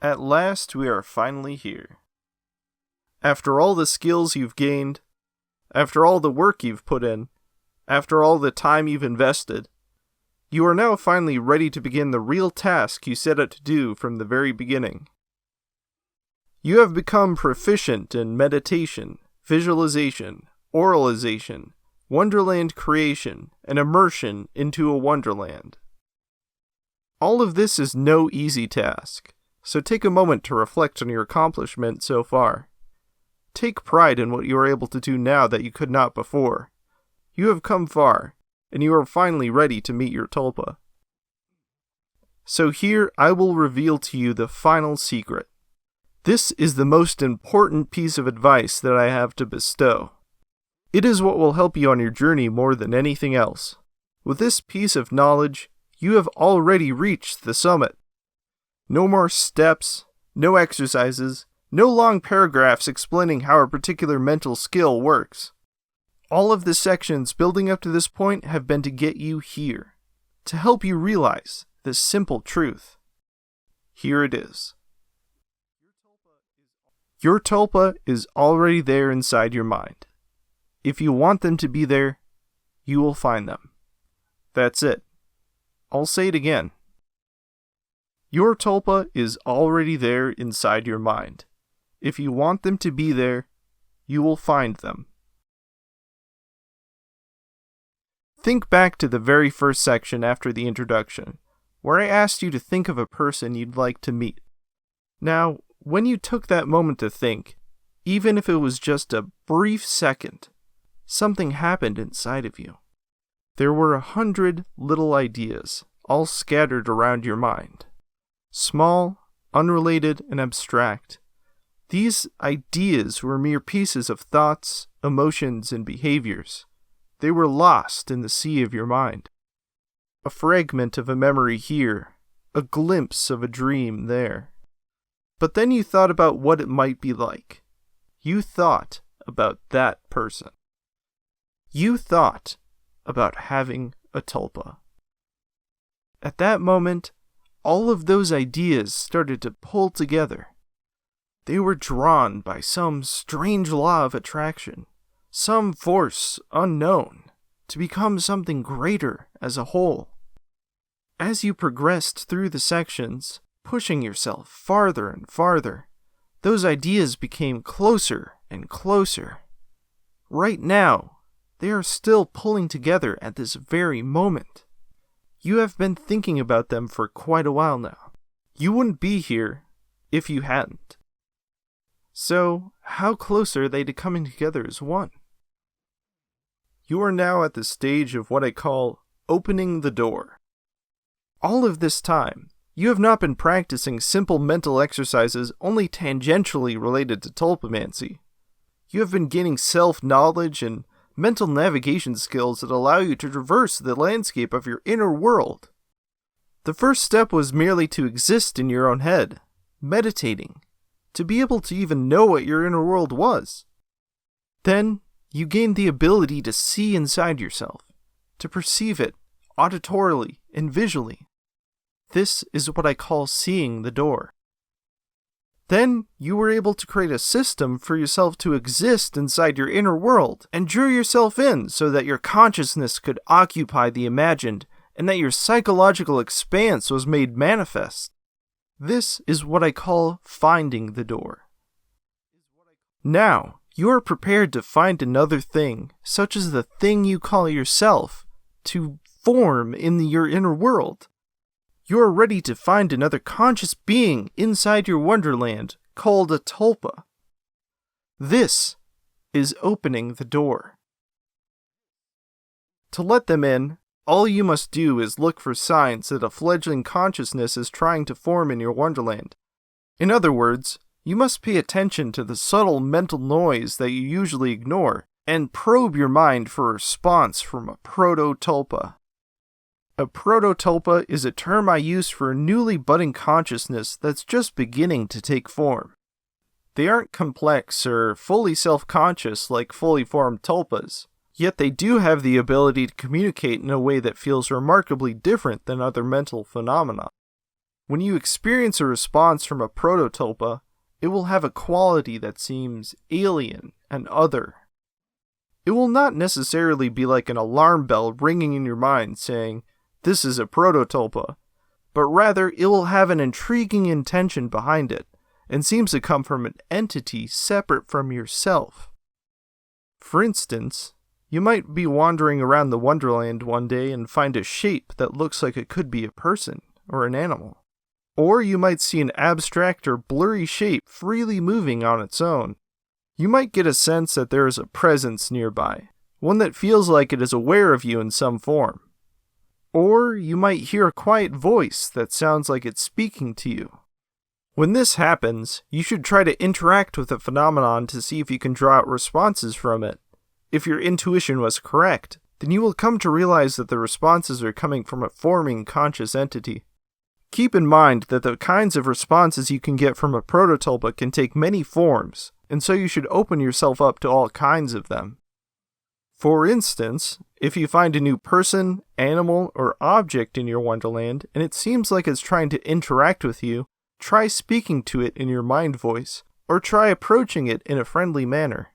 At last we are finally here. After all the skills you've gained, after all the work you've put in, after all the time you've invested, you are now finally ready to begin the real task you set out to do from the very beginning. You have become proficient in meditation, visualization, oralization, wonderland creation, and immersion into a wonderland. All of this is no easy task, so take a moment to reflect on your accomplishment so far. Take pride in what you are able to do now that you could not before. You have come far, and you are finally ready to meet your Tulpa. So here I will reveal to you the final secret. This is the most important piece of advice that I have to bestow. It is what will help you on your journey more than anything else. With this piece of knowledge, you have already reached the summit. No more steps, no exercises, no long paragraphs explaining how a particular mental skill works. All of the sections building up to this point have been to get you here, to help you realize this simple truth. Here it is. Your Tulpa is already there inside your mind. If you want them to be there, you will find them. That's it. I'll say it again. Your Tulpa is already there inside your mind. If you want them to be there, you will find them. Think back to the very first section after the introduction, where I asked you to think of a person you'd like to meet. Now, when you took that moment to think, even if it was just a brief second, something happened inside of you. There were 100 little ideas, all scattered around your mind. Small, unrelated, and abstract. These ideas were mere pieces of thoughts, emotions, and behaviors. They were lost in the sea of your mind. A fragment of a memory here, a glimpse of a dream there. But then you thought about what it might be like. You thought about that person. You thought about having a Tulpa. At that moment, all of those ideas started to pull together. They were drawn by some strange law of attraction, some force unknown, to become something greater as a whole. As you progressed through the sections, pushing yourself farther and farther, those ideas became closer and closer. Right now, they are still pulling together at this very moment. You have been thinking about them for quite a while now. You wouldn't be here if you hadn't. So, how close are they to coming together as one? You are now at the stage of what I call opening the door. All of this time, you have not been practicing simple mental exercises only tangentially related to Tulpamancy. You have been gaining self-knowledge and mental navigation skills that allow you to traverse the landscape of your inner world. The first step was merely to exist in your own head, meditating, to be able to even know what your inner world was. Then, you gained the ability to see inside yourself, to perceive it auditorily and visually. This is what I call seeing the door. Then, you were able to create a system for yourself to exist inside your inner world and draw yourself in so that your consciousness could occupy the imagined and that your psychological expanse was made manifest. This is what I call finding the door. Now, you are prepared to find another thing, such as the thing you call yourself, to form in your inner world. You are ready to find another conscious being inside your wonderland, called a Tulpa. This is opening the door. To let them in, all you must do is look for signs that a fledgling consciousness is trying to form in your wonderland. In other words, you must pay attention to the subtle mental noise that you usually ignore, and probe your mind for a response from a Proto-Tulpa. A Proto-Tulpa is a term I use for a newly budding consciousness that's just beginning to take form. They aren't complex or fully self-conscious like fully formed tulpas, yet they do have the ability to communicate in a way that feels remarkably different than other mental phenomena. When you experience a response from a Proto-Tulpa, it will have a quality that seems alien and other. It will not necessarily be like an alarm bell ringing in your mind saying, "This is a Proto-Tulpa," but rather it will have an intriguing intention behind it, and seems to come from an entity separate from yourself. For instance, you might be wandering around the Wonderland one day and find a shape that looks like it could be a person or an animal. Or you might see an abstract or blurry shape freely moving on its own. You might get a sense that there is a presence nearby, one that feels like it is aware of you in some form. Or you might hear a quiet voice that sounds like it's speaking to you. When this happens, you should try to interact with the phenomenon to see if you can draw out responses from it. If your intuition was correct, then you will come to realize that the responses are coming from a forming conscious entity. Keep in mind that the kinds of responses you can get from a Proto-Tulpa can take many forms, and so you should open yourself up to all kinds of them. For instance, if you find a new person, animal, or object in your Wonderland, and it seems like it's trying to interact with you, try speaking to it in your mind voice, or try approaching it in a friendly manner.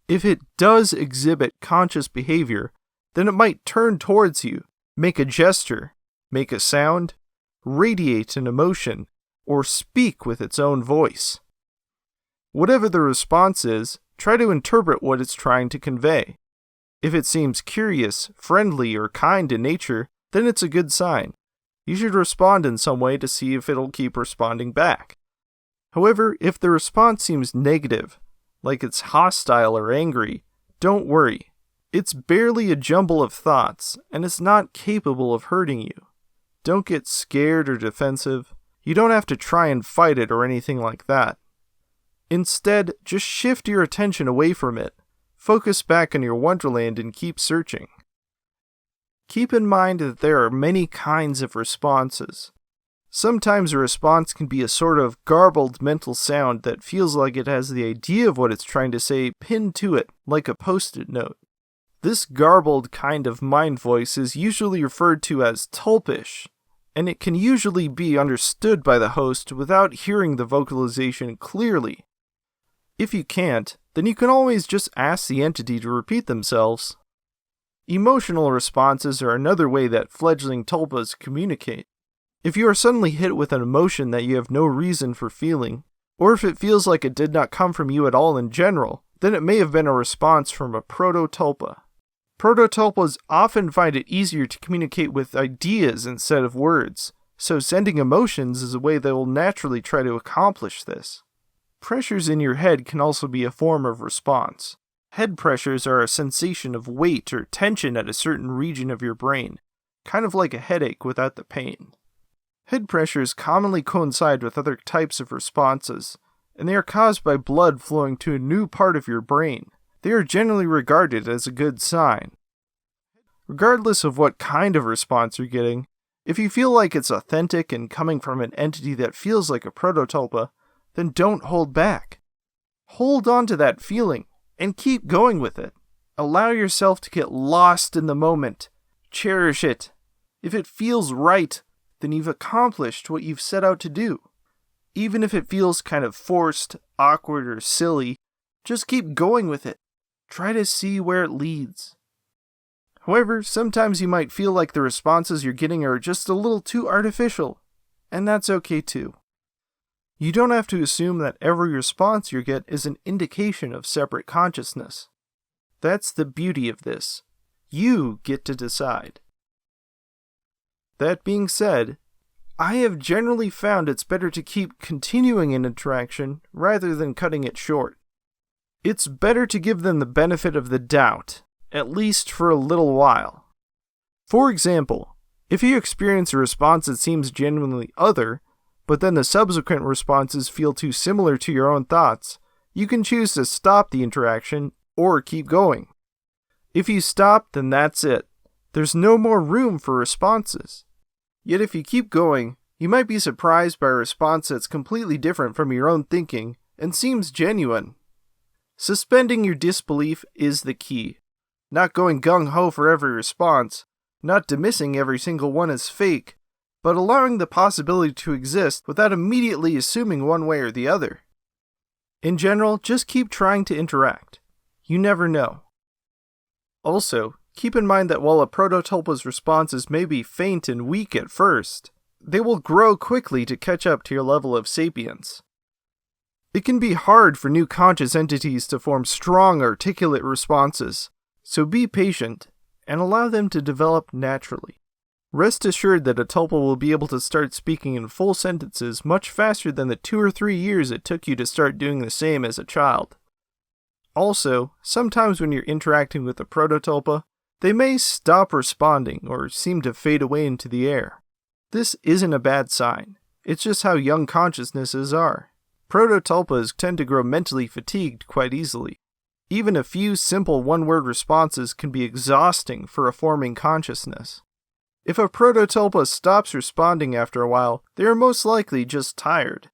If it does exhibit conscious behavior, then it might turn towards you, make a gesture, make a sound, radiate an emotion, or speak with its own voice. Whatever the response is, try to interpret what it's trying to convey. If it seems curious, friendly, or kind in nature, then it's a good sign. You should respond in some way to see if it'll keep responding back. However, if the response seems negative, like it's hostile or angry, don't worry. It's barely a jumble of thoughts, and it's not capable of hurting you. Don't get scared or defensive. You don't have to try and fight it or anything like that. Instead, just shift your attention away from it. Focus back on your Wonderland and keep searching. Keep in mind that there are many kinds of responses. Sometimes a response can be a sort of garbled mental sound that feels like it has the idea of what it's trying to say pinned to it, like a post-it note. This garbled kind of mind voice is usually referred to as tulpish, and it can usually be understood by the host without hearing the vocalization clearly. If you can't, then you can always just ask the entity to repeat themselves. Emotional responses are another way that fledgling tulpas communicate. If you are suddenly hit with an emotion that you have no reason for feeling, or if it feels like it did not come from you at all in general, then it may have been a response from a Proto-Tulpa. Proto-Tulpas often find it easier to communicate with ideas instead of words, so sending emotions is a way they will naturally try to accomplish this. Pressures in your head can also be a form of response. Head pressures are a sensation of weight or tension at a certain region of your brain, kind of like a headache without the pain. Head pressures commonly coincide with other types of responses, and they are caused by blood flowing to a new part of your brain. They are generally regarded as a good sign. Regardless of what kind of response you're getting, if you feel like it's authentic and coming from an entity that feels like a Proto-Tulpa, then don't hold back. Hold on to that feeling and keep going with it. Allow yourself to get lost in the moment. Cherish it. If it feels right, then you've accomplished what you've set out to do. Even if it feels kind of forced, awkward, or silly, just keep going with it. Try to see where it leads. However, sometimes you might feel like the responses you're getting are just a little too artificial, and that's okay too. You don't have to assume that every response you get is an indication of separate consciousness. That's the beauty of this. You get to decide. That being said, I have generally found it's better to keep continuing an interaction rather than cutting it short. It's better to give them the benefit of the doubt, at least for a little while. For example, if you experience a response that seems genuinely other, but then the subsequent responses feel too similar to your own thoughts, you can choose to stop the interaction or keep going. If you stop, then that's it. There's no more room for responses. Yet if you keep going, you might be surprised by a response that's completely different from your own thinking and seems genuine. Suspending your disbelief is the key. Not going gung-ho for every response, not dismissing every single one as fake, but allowing the possibility to exist without immediately assuming one way or the other. In general, just keep trying to interact. You never know. Also, keep in mind that while a Proto-Tulpa's responses may be faint and weak at first, they will grow quickly to catch up to your level of sapience. It can be hard for new conscious entities to form strong, articulate responses, so be patient and allow them to develop naturally. Rest assured that a Tulpa will be able to start speaking in full sentences much faster than the 2 or 3 years it took you to start doing the same as a child. Also, sometimes when you're interacting with a Proto-Tulpa, they may stop responding or seem to fade away into the air. This isn't a bad sign. It's just how young consciousnesses are. Proto-Tulpas tend to grow mentally fatigued quite easily. Even a few simple one-word responses can be exhausting for a forming consciousness. If a Proto-Tulpa stops responding after a while, they are most likely just tired.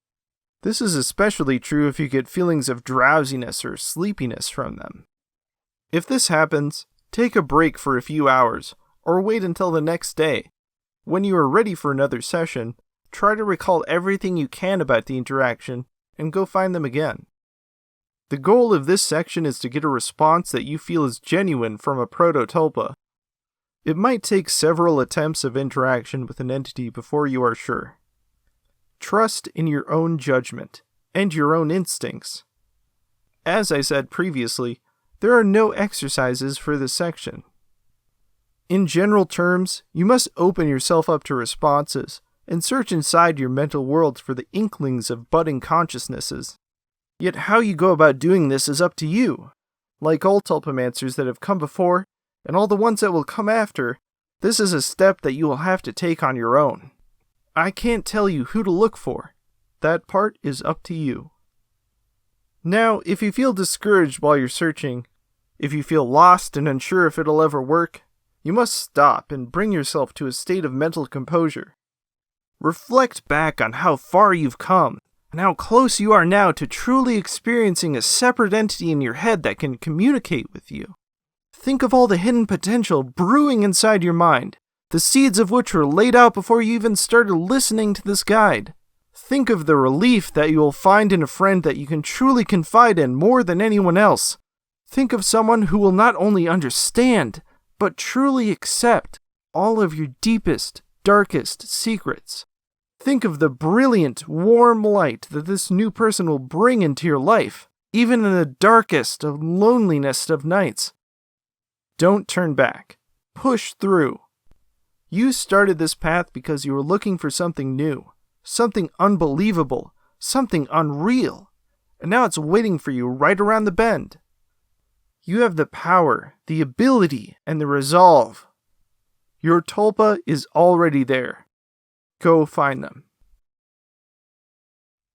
This is especially true if you get feelings of drowsiness or sleepiness from them. If this happens, take a break for a few hours, or wait until the next day. When you are ready for another session, try to recall everything you can about the interaction, and go find them again. The goal of this section is to get a response that you feel is genuine from a Proto-Tulpa. It might take several attempts of interaction with an entity before you are sure. Trust in your own judgment and your own instincts. As I said previously, there are no exercises for this section. In general terms, you must open yourself up to responses and search inside your mental world for the inklings of budding consciousnesses. Yet how you go about doing this is up to you. Like all Tulpamancers that have come before, and all the ones that will come after, this is a step that you will have to take on your own. I can't tell you who to look for. That part is up to you. Now, if you feel discouraged while you're searching, if you feel lost and unsure if it'll ever work, you must stop and bring yourself to a state of mental composure. Reflect back on how far you've come, and how close you are now to truly experiencing a separate entity in your head that can communicate with you. Think of all the hidden potential brewing inside your mind, the seeds of which were laid out before you even started listening to this guide. Think of the relief that you will find in a friend that you can truly confide in more than anyone else. Think of someone who will not only understand, but truly accept all of your deepest, darkest secrets. Think of the brilliant, warm light that this new person will bring into your life, even in the darkest of loneliest of nights. Don't turn back. Push through. You started this path because you were looking for something new, something unbelievable, something unreal, and now it's waiting for you right around the bend. You have the power, the ability, and the resolve. Your Tulpa is already there. Go find them.